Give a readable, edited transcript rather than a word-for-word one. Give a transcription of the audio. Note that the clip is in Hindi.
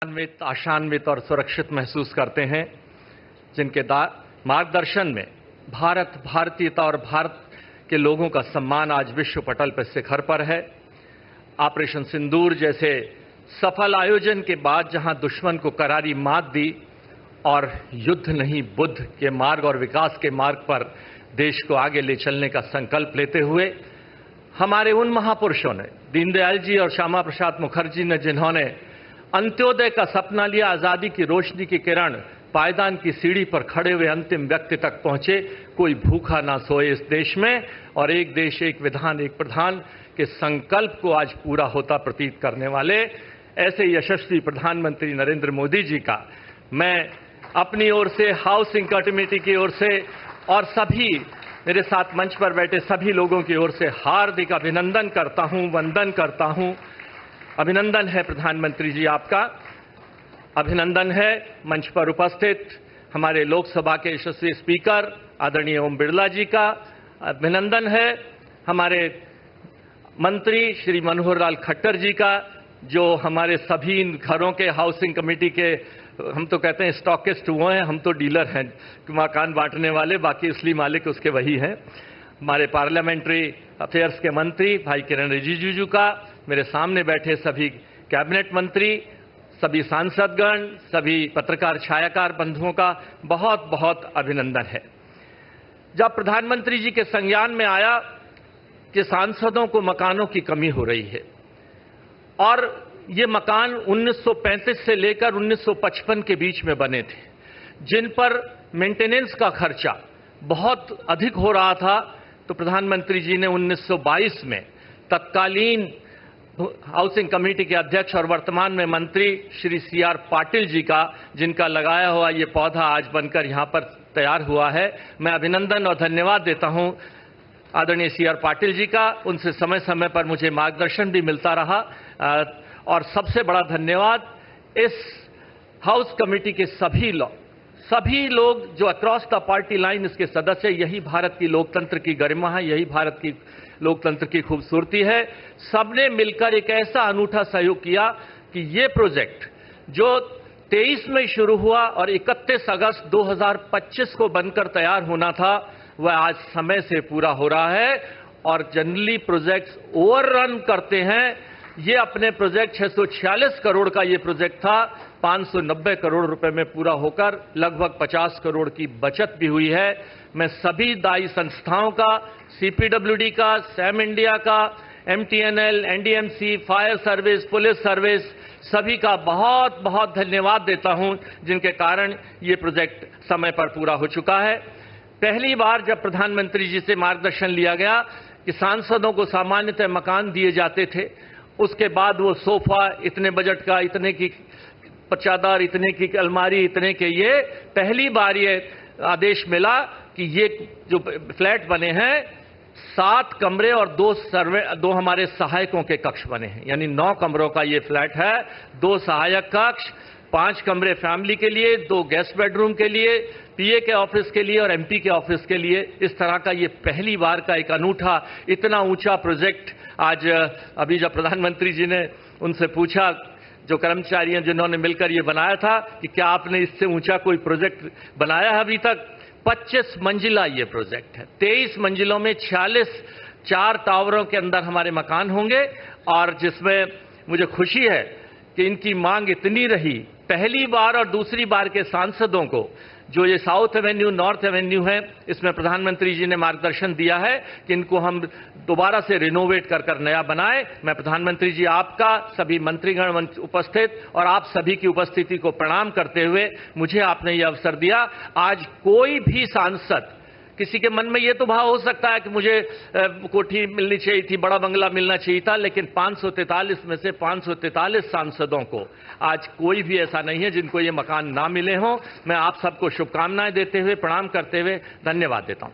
आशान्वित, आशान्वित और सुरक्षित महसूस करते हैं, जिनके मार्गदर्शन में भारत, भारतीयता और भारत के लोगों का सम्मान आज विश्व पटल पर शिखर पर है। ऑपरेशन सिंदूर जैसे सफल आयोजन के बाद जहां दुश्मन को करारी मात दी और युद्ध नहीं बुद्ध के मार्ग और विकास के मार्ग पर देश को आगे ले चलने का संकल्प लेते हुए हमारे उन महापुरुषों ने, दीनदयाल जी और श्यामा प्रसाद मुखर्जी ने, जिन्होंने अंत्योदय का सपना लिया, आजादी की रोशनी की किरण, पायदान की सीढ़ी पर खड़े हुए अंतिम व्यक्ति तक पहुंचे, कोई भूखा ना सोए इस देश में, और एक देश एक विधान एक प्रधान के संकल्प को आज पूरा होता प्रतीत करने वाले ऐसे यशस्वी प्रधानमंत्री नरेंद्र मोदी जी का मैं अपनी ओर से, हाउसिंग कमेटी की ओर से और सभी मेरे साथ मंच पर बैठे सभी लोगों की ओर से हार्दिक अभिनंदन करता हूं, वंदन करता हूं। अभिनंदन है प्रधानमंत्री जी आपका, अभिनंदन है मंच पर उपस्थित हमारे लोकसभा के यशस्वी स्पीकर आदरणीय ओम बिरला जी का, अभिनंदन है हमारे मंत्री श्री मनोहर लाल खट्टर जी का, जो हमारे सभी घरों के हाउसिंग कमेटी के, हम तो कहते हैं स्टॉकिस्ट वो हैं, हम तो डीलर हैं, मकान बांटने वाले, बाकी असली मालिक उसके वही हैं। हमारे पार्लियामेंट्री अफेयर्स के मंत्री भाई किरण रिजिजू का, मेरे सामने बैठे सभी कैबिनेट मंत्री, सभी सांसदगण, सभी पत्रकार छायाकार बंधुओं का बहुत बहुत अभिनंदन है। जब प्रधानमंत्री जी के संज्ञान में आया कि सांसदों को मकानों की कमी हो रही है और ये मकान 1935 से लेकर 1955 के बीच में बने थे, जिन पर मेंटेनेंस का खर्चा बहुत अधिक हो रहा था, तो प्रधानमंत्री जी ने 1922 में तत्कालीन हाउसिंग कमेटी के अध्यक्ष और वर्तमान में मंत्री श्री सीआर पाटिल जी का, जिनका लगाया हुआ ये पौधा आज बनकर यहाँ पर तैयार हुआ है, मैं अभिनंदन और धन्यवाद देता हूँ आदरणीय सीआर पाटिल जी का। उनसे समय समय पर मुझे मार्गदर्शन भी मिलता रहा, और सबसे बड़ा धन्यवाद इस हाउस कमेटी के सभी लोग जो अक्रॉस द पार्टी लाइन इसके सदस्य। यही भारत की लोकतंत्र की गरिमा है, यही भारत की लोकतंत्र की खूबसूरती है। सबने मिलकर एक ऐसा अनूठा सहयोग किया कि ये प्रोजेक्ट जो 23 में शुरू हुआ और 31 अगस्त 2025 को बनकर तैयार होना था, वह आज समय से पूरा हो रहा है। और जनरली प्रोजेक्ट्स ओवररन करते हैं, ये अपने प्रोजेक्ट 646 करोड़ का ये प्रोजेक्ट था, 590 करोड़ रुपए में पूरा होकर लगभग 50 करोड़ की बचत भी हुई है। मैं सभी दायी संस्थाओं का, सीपीडब्ल्यूडी का, सैम इंडिया का, MTNL, NDMC, fire service, police service, सभी का बहुत बहुत धन्यवाद देता हूं, जिनके कारण ये प्रोजेक्ट समय पर पूरा हो चुका है। पहली बार जब प्रधानमंत्री जी से मार्गदर्शन लिया गया कि सांसदों को सामान्यतः मकान दिए जाते थे, उसके बाद वो सोफा इतने बजट का, इतने की चादर, इतने की अलमारी, इतने के, ये पहली बार ये आदेश मिला कि ये जो फ्लैट बने हैं 7 कमरे और 2 हमारे सहायकों के कक्ष बने हैं, यानी 9 कमरों का ये फ्लैट है, 2 सहायक कक्ष, 5 कमरे फैमिली के लिए, 2 गेस्ट बेडरूम के लिए, पीए के ऑफिस के लिए और एमपी के ऑफिस के लिए। इस तरह का ये पहली बार का एक अनूठा इतना ऊंचा प्रोजेक्ट आज अभी जब प्रधानमंत्री जी ने उनसे पूछा, जो कर्मचारी हैं जिन्होंने मिलकर ये बनाया था, कि क्या आपने इससे ऊंचा कोई प्रोजेक्ट बनाया है अभी तक? 25 मंजिला ये प्रोजेक्ट है, 23 मंजिलों में 46 4 टावरों के अंदर हमारे मकान होंगे, और जिसमें मुझे खुशी है कि इनकी मांग इतनी रही, पहली बार और दूसरी बार के सांसदों को, जो ये साउथ एवेन्यू, नॉर्थ एवेन्यू है, इसमें प्रधानमंत्री जी ने मार्गदर्शन दिया है कि इनको हम दोबारा से रिनोवेट कर नया बनाएं। मैं प्रधानमंत्री जी आपका, सभी मंत्रीगण उपस्थित और आप सभी की उपस्थिति को प्रणाम करते हुए, मुझे आपने ये अवसर दिया। आज कोई भी सांसद, किसी के मन में ये तो भाव हो सकता है कि मुझे कोठी मिलनी चाहिए थी, बड़ा बंगला मिलना चाहिए था, लेकिन 543 में से 543 सांसदों को आज कोई भी ऐसा नहीं है जिनको ये मकान ना मिले हों। मैं आप सबको शुभकामनाएं देते हुए, प्रणाम करते हुए धन्यवाद देता हूं।